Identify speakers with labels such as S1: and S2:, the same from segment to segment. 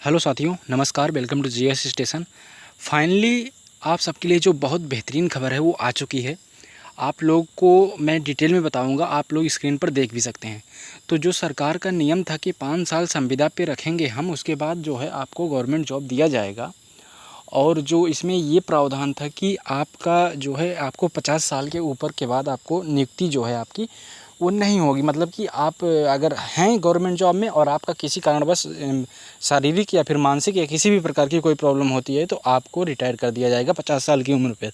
S1: Hello साथियों, नमस्कार। Welcome to GS station. Finally आप सबके लिए जो बहुत बेहतरीन खबर है वो आ चुकी है। आप लोग को मैं डिटेल में बताऊंगा, आप लोग स्क्रीन पर देख भी सकते हैं। तो जो सरकार का नियम था कि 5 साल संविदा पे रखेंगे हम, उसके बाद जो है आपको गवर्नमेंट जॉब दिया जाएगा। और जो इसमें ये प्रावधान था कि आपका जो है आपको 50 साल के ऊपर के बाद आपको नियुक्ति जो है आपकी वो नहीं होगी। मतलब कि आप अगर हैं गवर्नमेंट जॉब में और आपका किसी कारणवश शारीरिक या फिर मानसिक या किसी भी प्रकार की कोई प्रॉब्लम होती है तो आपको रिटायर कर दिया जाएगा 50 साल की उम्र पर।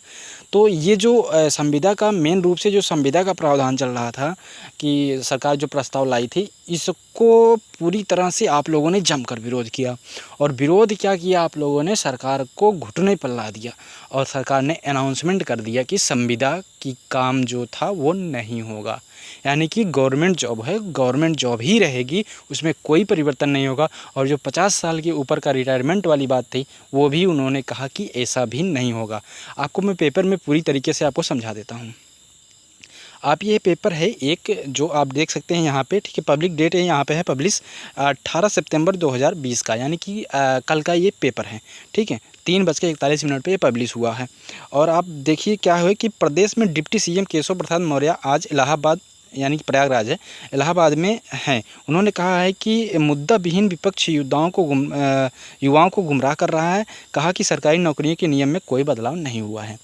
S1: तो ये जो संविदा का मेन रूप से जो संविदा का प्रावधान चल रहा था कि सरकार जो प्रस्ताव लाई थी, इसको पूरी तरह से आप लोगों ने जमकर विरोध किया। और विरोध क्या किया आप लोगों ने, सरकार को घुटने पर ला दिया और सरकार ने अनाउंसमेंट कर दिया कि संविदा की काम जो था वो नहीं होगा। यानी कि गवर्नमेंट जॉब है, गवर्नमेंट जॉब ही रहेगी, उसमें कोई परिवर्तन नहीं होगा। और जो 50 साल के ऊपर का रिटायरमेंट वाली बात थी वो भी उन्होंने कहा कि ऐसा भी नहीं होगा। आपको मैं पेपर में पूरी तरीके से आपको समझा देता हूँ। आप ये पेपर है एक जो आप देख सकते हैं यहाँ पे, ठीक है। पब्लिक डेट है यहाँ पे है पब्लिश 18 सितंबर 2020 का, यानी कि कल का ये पेपर है, ठीक है। 3:41 पे ये पब्लिश हुआ है। और आप देखिए क्या है कि प्रदेश में डिप्टी सीएम केशव प्रसाद मौर्य आज इलाहाबाद, यानी कि प्रयागराज है, इलाहाबाद में हैं। उन्होंने कहा है कि मुद्दा विहीन विपक्ष युवाओं को गुमराह कर रहा है। कहा कि सरकारी नौकरियों के नियम में कोई बदलाव नहीं हुआ है।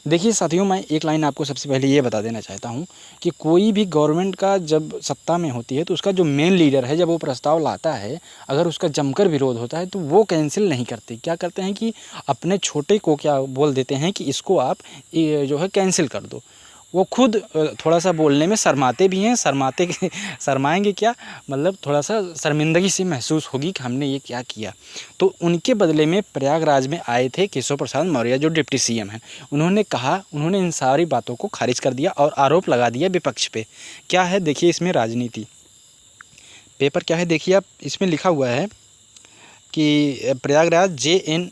S1: देखिए साथियों, मैं एक लाइन आपको सबसे पहले ये बता देना चाहता हूँ कि कोई भी गवर्नमेंट का जब सत्ता में होती है तो उसका जो मेन लीडर है, जब वो प्रस्ताव लाता है, अगर उसका जमकर विरोध होता है तो वो कैंसिल नहीं करते। क्या करते हैं कि अपने छोटे को क्या बोल देते हैं कि इसको आप जो है कैंसिल कर दो। वो खुद थोड़ा सा बोलने में शर्माते भी हैं। शर्माएंगे क्या, मतलब थोड़ा सा शर्मिंदगी से महसूस होगी कि हमने ये क्या किया। तो उनके बदले में प्रयागराज में आए थे केशव प्रसाद मौर्य जो डिप्टी सीएम हैं। उन्होंने इन सारी बातों को खारिज कर दिया और आरोप लगा दिया विपक्ष पे। क्या है देखिए इसमें राजनीति, पेपर क्या है देखिए आप, इसमें लिखा हुआ है कि प्रयागराज JNAN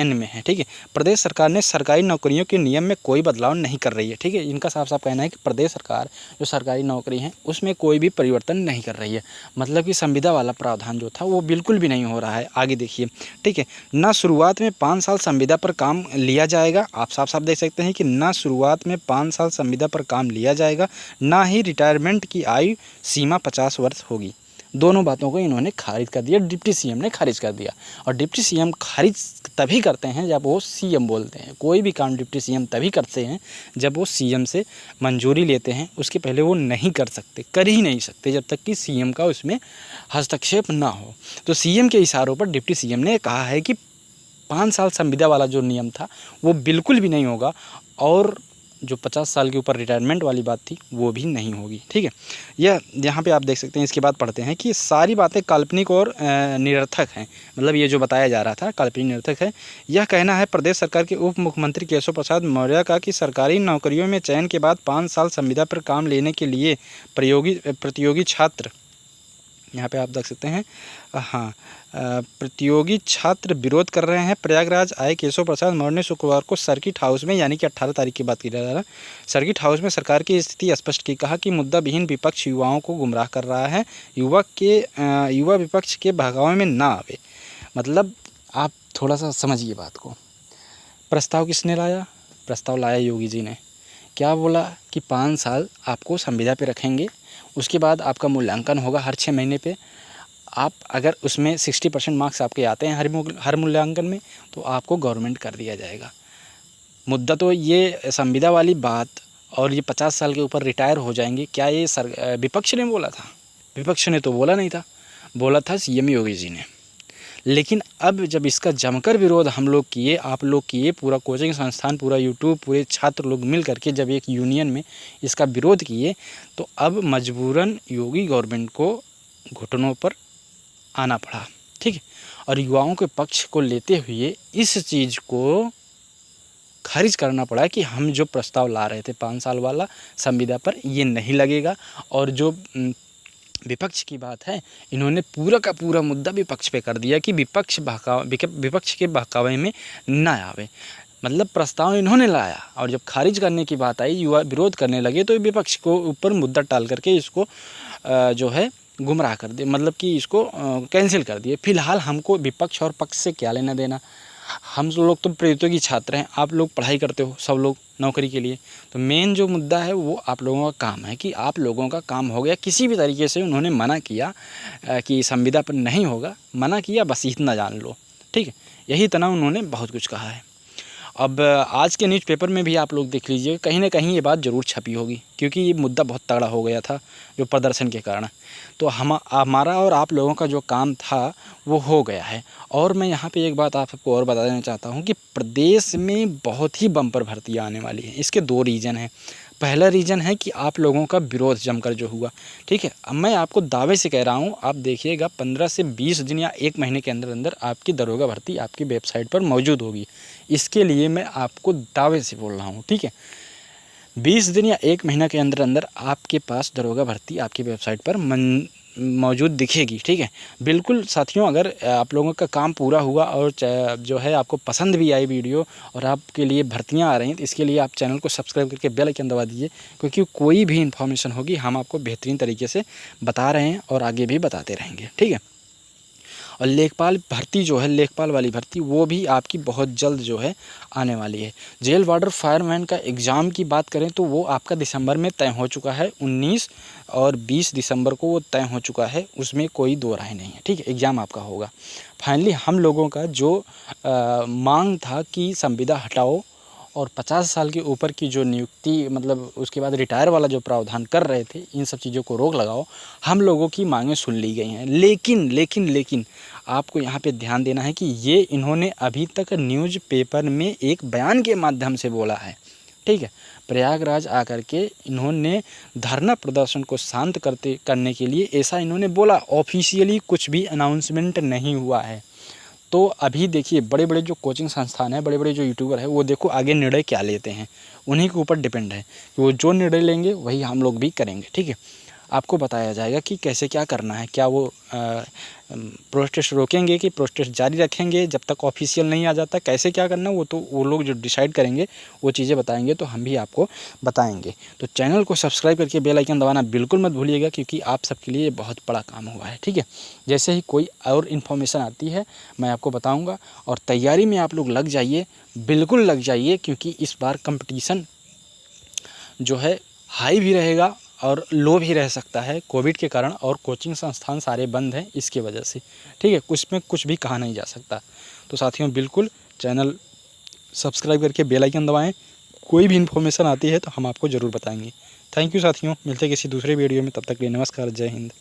S1: में है, ठीक है। प्रदेश सरकार ने सरकारी नौकरियों के नियम में कोई बदलाव नहीं कर रही है, ठीक है। इनका साफ साफ कहना है कि प्रदेश सरकार जो सरकारी नौकरी है उसमें कोई भी परिवर्तन नहीं कर रही है। मतलब कि संविदा वाला प्रावधान जो था वो बिल्कुल भी नहीं हो रहा है। आगे देखिए, ठीक है। ना शुरुआत में 5 साल संविदा पर काम लिया जाएगा, आप साफ साफ देख सकते हैं कि ना शुरुआत में 5 साल संविदा पर काम लिया जाएगा, ना ही रिटायरमेंट की आयु सीमा 50 वर्ष होगी। दोनों बातों को इन्होंने खारिज कर दिया, डिप्टी सीएम ने खारिज कर दिया। और डिप्टी सीएम खारिज तभी करते हैं जब वो सीएम बोलते हैं। कोई भी काम डिप्टी सीएम तभी करते हैं जब वो सीएम से मंजूरी लेते हैं। उसके पहले वो नहीं कर सकते, कर ही नहीं सकते जब तक कि सीएम का उसमें हस्तक्षेप ना हो। तो सीएम के इशारों पर डिप्टी सीएम ने कहा है कि 5 साल संविदा वाला जो नियम था वो बिल्कुल भी नहीं होगा और जो 50 साल के ऊपर रिटायरमेंट वाली बात थी वो भी नहीं होगी, ठीक है। यह यहाँ पे आप देख सकते हैं। इसके बाद पढ़ते हैं कि सारी बातें काल्पनिक और निरर्थक हैं। मतलब ये जो बताया जा रहा था काल्पनिक निरर्थक है। यह कहना है प्रदेश सरकार के उप मुख्यमंत्री केशव प्रसाद मौर्य का कि सरकारी नौकरियों में चयन के बाद 5 साल संविदा पर काम लेने के लिए प्रतियोगी छात्र, यहाँ पे आप देख सकते हैं, हाँ, प्रतियोगी छात्र विरोध कर रहे हैं। प्रयागराज आए केशव प्रसाद मौर्य ने शुक्रवार को सर्किट हाउस में, यानी कि 18 तारीख की बात की जा रहा है, सर्किट हाउस में सरकार की स्थिति स्पष्ट की। कहा कि मुद्दा विहीन विपक्ष युवाओं को गुमराह कर रहा है, युवा विपक्ष के बहकावे में ना आवे। मतलब आप थोड़ा सा समझिए बात को। प्रस्ताव किसने लाया? प्रस्ताव लाया योगी जी ने। क्या बोला कि 5 साल आपको संविदा पे रखेंगे, उसके बाद आपका मूल्यांकन होगा हर 6 महीने पे। आप अगर उसमें 60% मार्क्स आपके आते हैं हर मूल्यांकन में तो आपको गवर्नमेंट कर दिया जाएगा। मुद्दा तो ये संविदा वाली बात और ये 50 साल के ऊपर रिटायर हो जाएंगे, क्या ये विपक्ष ने बोला था? विपक्ष ने तो बोला नहीं था, बोला था सीएम योगी जी ने। लेकिन अब जब इसका जमकर विरोध हम लोग किए, आप लोग किए, पूरा कोचिंग संस्थान, पूरा यूट्यूब, पूरे छात्र लोग मिल करके जब एक यूनियन में इसका विरोध किए तो अब मजबूरन योगी गवर्नमेंट को घुटनों पर आना पड़ा, ठीक है। और युवाओं के पक्ष को लेते हुए इस चीज़ को खारिज करना पड़ा कि हम जो प्रस्ताव ला रहे थे 5 साल वाला संविदा पर, ये नहीं लगेगा। और जो विपक्ष की बात है, इन्होंने पूरा का पूरा मुद्दा विपक्ष पे कर दिया कि विपक्ष के बहकावे में ना आवे। मतलब प्रस्ताव इन्होंने लाया और जब खारिज करने की बात आई, युवा विरोध करने लगे तो विपक्ष को ऊपर मुद्दा टाल करके इसको जो है गुमराह कर दिए, मतलब कि इसको कैंसिल कर दिए। फिलहाल हमको विपक्ष और पक्ष से क्या लेना देना, हम लोग तो प्रतियोगी छात्र हैं, आप लोग पढ़ाई करते हो सब लोग नौकरी के लिए। तो मेन जो मुद्दा है वो आप लोगों का काम है कि आप लोगों का काम हो गया किसी भी तरीके से। उन्होंने मना किया कि संविदा पर नहीं होगा, मना किया, बस इतना जान लो, ठीक है। यही तना उन्होंने बहुत कुछ कहा है। अब आज के न्यूज़पेपर में भी आप लोग देख लीजिए, कहीं ना कहीं ये बात ज़रूर छपी होगी, क्योंकि ये मुद्दा बहुत तगड़ा हो गया था जो प्रदर्शन के कारण। तो हमारा और आप लोगों का जो काम था वो हो गया है। और मैं यहाँ पे एक बात आप सबको और बता देना चाहता हूँ कि प्रदेश में बहुत ही बम्पर भर्तियाँ आने वाली हैं। इसके 2 रीज़न हैं। पहला रीज़न है कि आप लोगों का विरोध जमकर जो हुआ, ठीक है। अब मैं आपको दावे से कह रहा हूँ, आप देखिएगा 15 से 20 दिन या 1 महीने के अंदर अंदर आपकी दरोगा भर्ती आपकी वेबसाइट पर मौजूद होगी। इसके लिए मैं आपको दावे से बोल रहा हूँ, ठीक है। 20 दिन या 1 महीना के अंदर अंदर आपके पास दरोगा भर्ती आपकी वेबसाइट पर मौजूद दिखेगी, ठीक है। बिल्कुल साथियों, अगर आप लोगों का काम पूरा हुआ और जो है आपको पसंद भी आई वीडियो और आपके लिए भर्तियां आ रही हैं, तो इसके लिए आप चैनल को सब्सक्राइब करके बेल आइकन दबा दीजिए, क्योंकि कोई भी इन्फॉर्मेशन होगी हम आपको बेहतरीन तरीके से बता रहे हैं और आगे भी बताते रहेंगे, ठीक है। और लेखपाल भर्ती जो है, लेखपाल वाली भर्ती, वो भी आपकी बहुत जल्द जो है आने वाली है। जेल वार्डर फायरमैन का एग्ज़ाम की बात करें तो वो आपका दिसंबर में तय हो चुका है। 19 और 20 दिसंबर को वो तय हो चुका है, उसमें कोई दो राय नहीं है, ठीक है। एग्ज़ाम आपका होगा। फाइनली हम लोगों का जो मांग था कि संविदा हटाओ और 50 साल के ऊपर की जो नियुक्ति, मतलब उसके बाद रिटायर वाला जो प्रावधान कर रहे थे, इन सब चीज़ों को रोक लगाओ, हम लोगों की मांगें सुन ली गई हैं। लेकिन लेकिन लेकिन आपको यहाँ पे ध्यान देना है कि ये इन्होंने अभी तक न्यूज़पेपर में एक बयान के माध्यम से बोला है, ठीक है। प्रयागराज आकर के इन्होंने धरना प्रदर्शन को शांत करने के लिए ऐसा इन्होंने बोला, ऑफिशियली कुछ भी अनाउंसमेंट नहीं हुआ है। तो अभी देखिए, बड़े बड़े जो कोचिंग संस्थान है, बड़े बड़े जो यूट्यूबर है, वो देखो आगे निर्णय क्या लेते हैं, उन्हीं के ऊपर डिपेंड है कि वो जो निर्णय लेंगे वही हम लोग भी करेंगे, ठीक है। आपको बताया जाएगा कि कैसे क्या करना है, क्या वो प्रोटेस्ट रोकेंगे कि प्रोटेस्ट जारी रखेंगे जब तक ऑफिशियल नहीं आ जाता, कैसे क्या करना, वो तो वो लोग जो डिसाइड करेंगे वो चीज़ें बताएंगे, तो हम भी आपको बताएंगे। तो चैनल को सब्सक्राइब करके बेल आइकन दबाना बिल्कुल मत भूलिएगा, क्योंकि आप सबके लिए बहुत बड़ा काम हुआ है, ठीक है। जैसे ही कोई और इन्फॉर्मेशन आती है मैं आपको बताऊँगा, और तैयारी में आप लोग लग जाइए, बिल्कुल लग जाइए, क्योंकि इस बार कंपटीशन जो है हाई भी रहेगा और लो भी रह सकता है कोविड के कारण, और कोचिंग संस्थान सारे बंद हैं इसकी वजह से, ठीक है। कुछ में कुछ भी कहा नहीं जा सकता। तो साथियों, बिल्कुल चैनल सब्सक्राइब करके बेल आइकन दबाएं। कोई भी इन्फॉर्मेशन आती है तो हम आपको ज़रूर बताएंगे। थैंक यू साथियों, मिलते हैं किसी दूसरे वीडियो में, तब तक के लिए नमस्कार, जय हिंद।